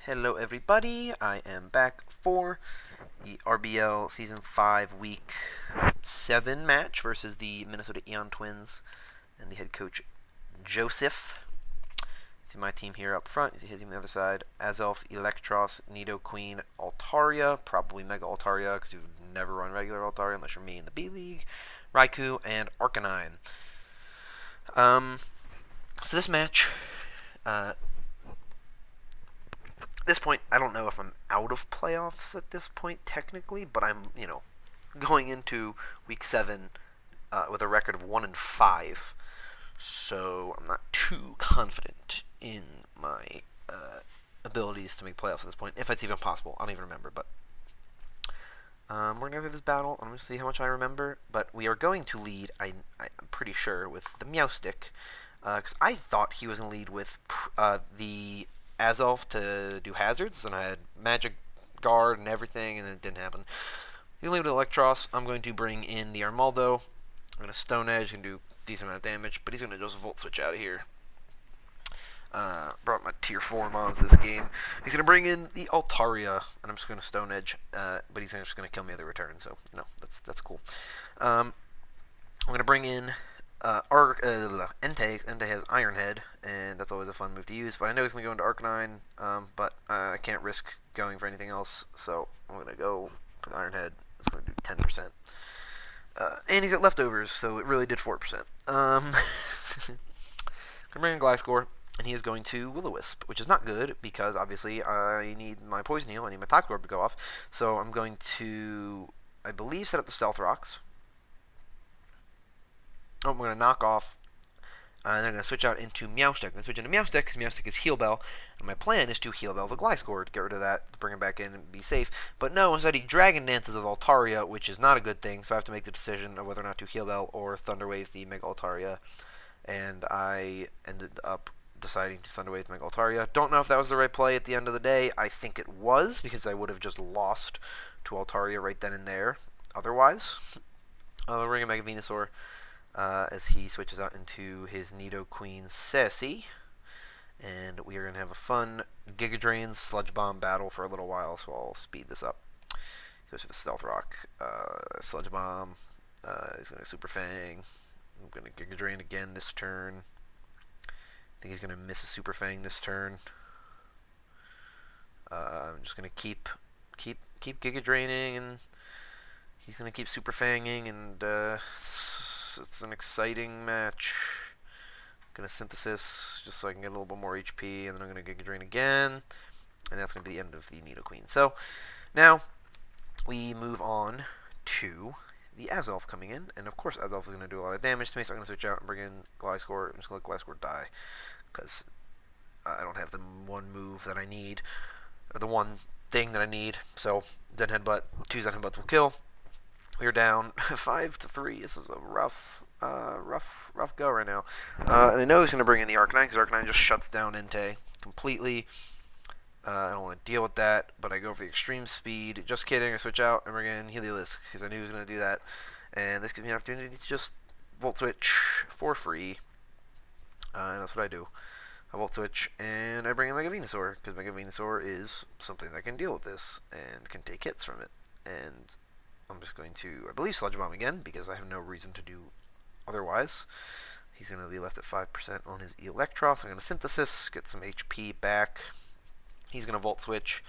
Hello everybody, I am back for the RBL Season 5 Week 7 match versus the Minnesota Eon Twins and the head coach Joseph. To my team here up front, his team on the other side, Azelf, Electros, Nido Queen, Altaria, probably Mega Altaria because you've never run regular Altaria unless you're me in the B-League, Raikou, and Arcanine. So this match, at this point, I don't know if I'm out of playoffs at this point technically, but I'm, going into week 7 with a record of 1-5. So I'm not too confident in my abilities to make playoffs at this point, if it's even possible. I don't even remember, but we're going to go through this battle. I'm going to see how much I remember, but we are going to lead, I'm pretty sure, with the Meowstic, because I thought he was going to lead with the Azelf to do hazards, and I had Magic Guard and everything, and it didn't happen. You leave with Electros. I'm going to bring in the Armaldo. I'm going to Stone Edge and do a decent amount of damage, but he's going to just Volt Switch out of here. Brought my Tier 4 mons this game. He's going to bring in the Altaria, and I'm just going to Stone Edge, but he's just going to kill me at the return, so, that's cool. I'm going to bring in Entei. Entei has Iron Head, and that's always a fun move to use, but I know he's going to go into Arcanine, but I can't risk going for anything else, so I'm going to go with Iron Head. It's going to do 10%. And he's got leftovers, so it really did 4%. Going to bring in Gliscor, and he is going to Will-O-Wisp, which is not good, because obviously I need my Poison Heal, I need my Toxic Orb to go off, so I'm going to, I believe, set up the Stealth Rocks. I'm going to knock off, and then I'm going to switch out into Meowstic. I'm going to switch into Meowstic because Meowstic is Heal Bell, and my plan is to Heal Bell the Gliscor to get rid of that, to bring him back in and be safe. But no, instead he Dragon Dances with Altaria, which is not a good thing, so I have to make the decision of whether or not to Heal Bell or Thunder Wave the Mega Altaria, and I ended up deciding to Thunder Wave the Mega Altaria. Don't know if that was the right play at the end of the day. I think it was, because I would have just lost to Altaria right then and there otherwise. I'll bring in Mega Venusaur. As he switches out into his Nido Queen Sassy. And we are going to have a fun Giga Drain Sludge Bomb battle for a little while, so I'll speed this up. He goes for the Stealth Rock, Sludge Bomb, he's going to Super Fang. I'm going to Giga Drain again this turn. I think he's going to miss a Super Fang this turn. I'm just going to keep Giga Draining, and he's going to keep Super Fanging, and it's an exciting match. I'm going to Synthesis just so I can get a little bit more HP, and then I'm going to Giga Drain again, and that's going to be the end of the Nido Queen. So now we move on to the Azelf coming in, and of course Azelf is going to do a lot of damage to me, so I'm going to switch out and bring in Gliscor. I'm just going to let Gliscor die, because I don't have the one move that I need, or the one thing that I need. So Zen Headbutt, 2 Zen Headbutts will kill. We're down 5-3. This is a rough go right now. And I know he's going to bring in the Arcanine, because Arcanine just shuts down Entei completely. I don't want to deal with that, but I go for the extreme speed. Just kidding, I switch out and bring in Heliolisk, because I knew he was going to do that. And this gives me an opportunity to just Volt Switch for free. And that's what I do. I Volt Switch, and I bring in Mega Venusaur, because Mega Venusaur is something that can deal with this, and can take hits from it. And I'm just going to, I believe, Sludge Bomb again, because I have no reason to do otherwise. He's going to be left at 5% on his Electros. I'm going to Synthesis, get some HP back. He's going to Volt Switch.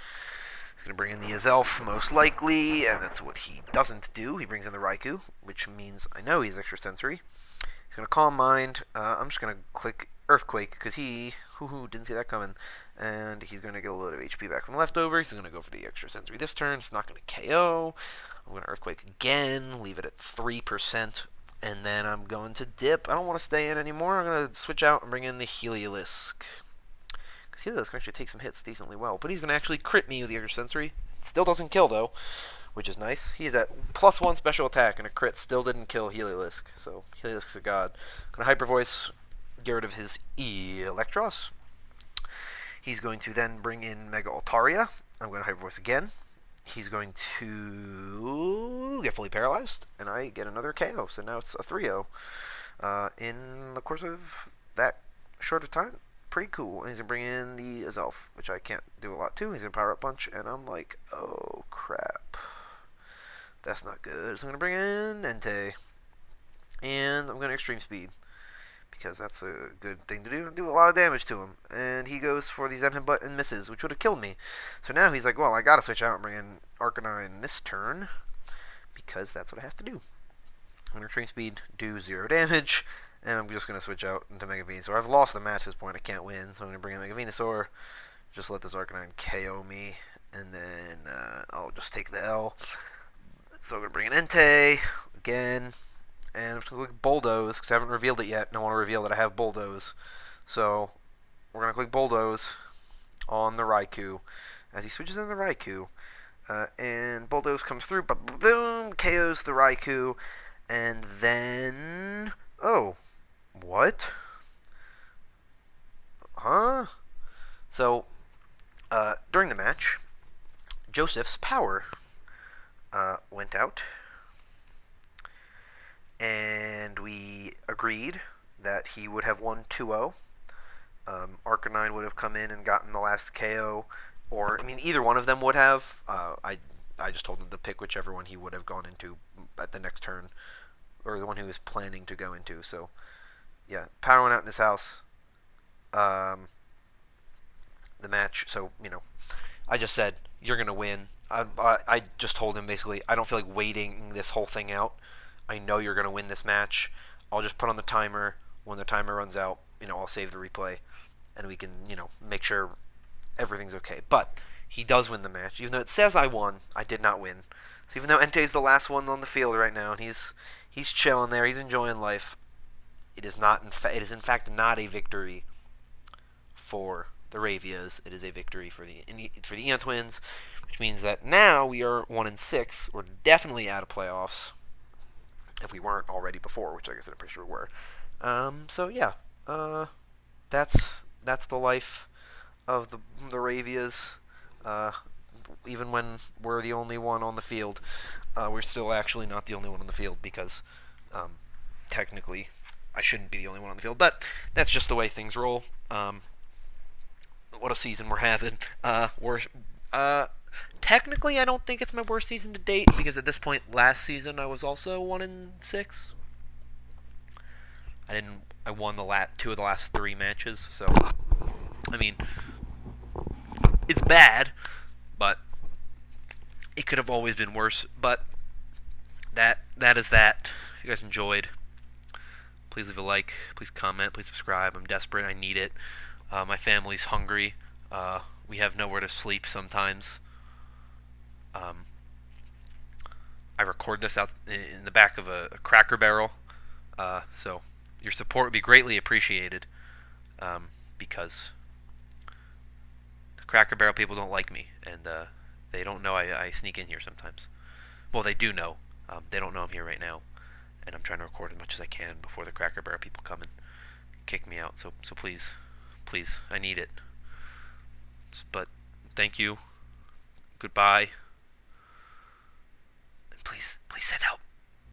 He's going to bring in the Azelf, most likely, and that's what he doesn't do. He brings in the Raikou, which means I know he's Extra Sensory. He's going to Calm Mind. I'm just going to click Earthquake, because he, didn't see that coming. And he's going to get a little bit of HP back from leftovers. He's going to go for the Extra Sensory this turn. It's not going to KO. I'm going to Earthquake again, leave it at 3%, and then I'm going to dip. I don't want to stay in anymore. I'm going to switch out and bring in the Heliolisk, because Heliolisk can actually take some hits decently well, but he's going to actually crit me with the Extra Sensory. Still doesn't kill, though, which is nice. He's at +1 special attack, and a crit still didn't kill Heliolisk, so Heliolisk's a god. I'm going to Hyper Voice, get rid of his Electros. He's going to then bring in Mega Altaria. I'm going to Hyper Voice again. He's going to get fully paralyzed, and I get another KO. So now it's a 3-0. In the course of that short of time, pretty cool. And he's gonna bring in the Azelf, which I can't do a lot to. He's gonna power up punch, and I'm like, oh crap, that's not good. So I'm gonna bring in Entei, and I'm gonna extreme speed because that's a good thing to do. Do a lot of damage to him, and he goes for the Zen Headbutt and misses, which would have killed me. So now he's like, well, I gotta switch out and bring in Arcanine this turn because that's what I have to do. I'm gonna extreme speed, do 0 damage, and I'm just gonna switch out into Mega Venusaur. I've lost the match at this point. I can't win, so I'm gonna bring in Mega Venusaur. Just let this Arcanine KO me, and then I'll just take the L. So I'm gonna bring in Entei again, and I'm just gonna click Bulldoze because I haven't revealed it yet, and I want to reveal that I have Bulldoze. So we're gonna click Bulldoze on the Raikou as he switches into the Raikou, and Bulldoze comes through, but boom, KOs the Raikou, and then what? Huh? So during the match, Joseph's power went out, and we agreed that he would have won 2-0. Arcanine would have come in and gotten the last KO, or I mean, either one of them would have. I just told him to pick whichever one he would have gone into at the next turn, or the one he was planning to go into. So yeah, power went out in his house. The match. So I just said you're gonna win. I just told him basically I don't feel like waiting this whole thing out. I know you're gonna win this match. I'll just put on the timer. When the timer runs out, I'll save the replay, and we can make sure everything's okay. But he does win the match, even though it says I won. I did not win. So even though Entei's the last one on the field right now, and he's chilling there, he's enjoying life. It is not. It is in fact not a victory for the Ravias. It is a victory for the Eon Twins, which means that now we are 1-6. We're definitely out of playoffs. If we weren't already before, which I guess I'm pretty sure we were. So yeah, that's the life of the Ravias. Even when we're the only one on the field, we're still actually not the only one on the field because technically I shouldn't be the only one on the field. But that's just the way things roll. What a season we're having. Technically, I don't think it's my worst season to date because at this point last season I was also 1-6. I won the 2 of the last 3 matches, so I mean it's bad, but it could have always been worse. But that is that. If you guys enjoyed, please leave a like, please comment, please subscribe. I'm desperate. I need it. My family's hungry. We have nowhere to sleep sometimes. I record this out in the back of a Cracker Barrel, so your support would be greatly appreciated, because the Cracker Barrel people don't like me, and they don't know I sneak in here sometimes. Well, they do know. They don't know I'm here right now, and I'm trying to record as much as I can before the Cracker Barrel people come and kick me out. So please, I need it. But thank you. Goodbye. And please send help.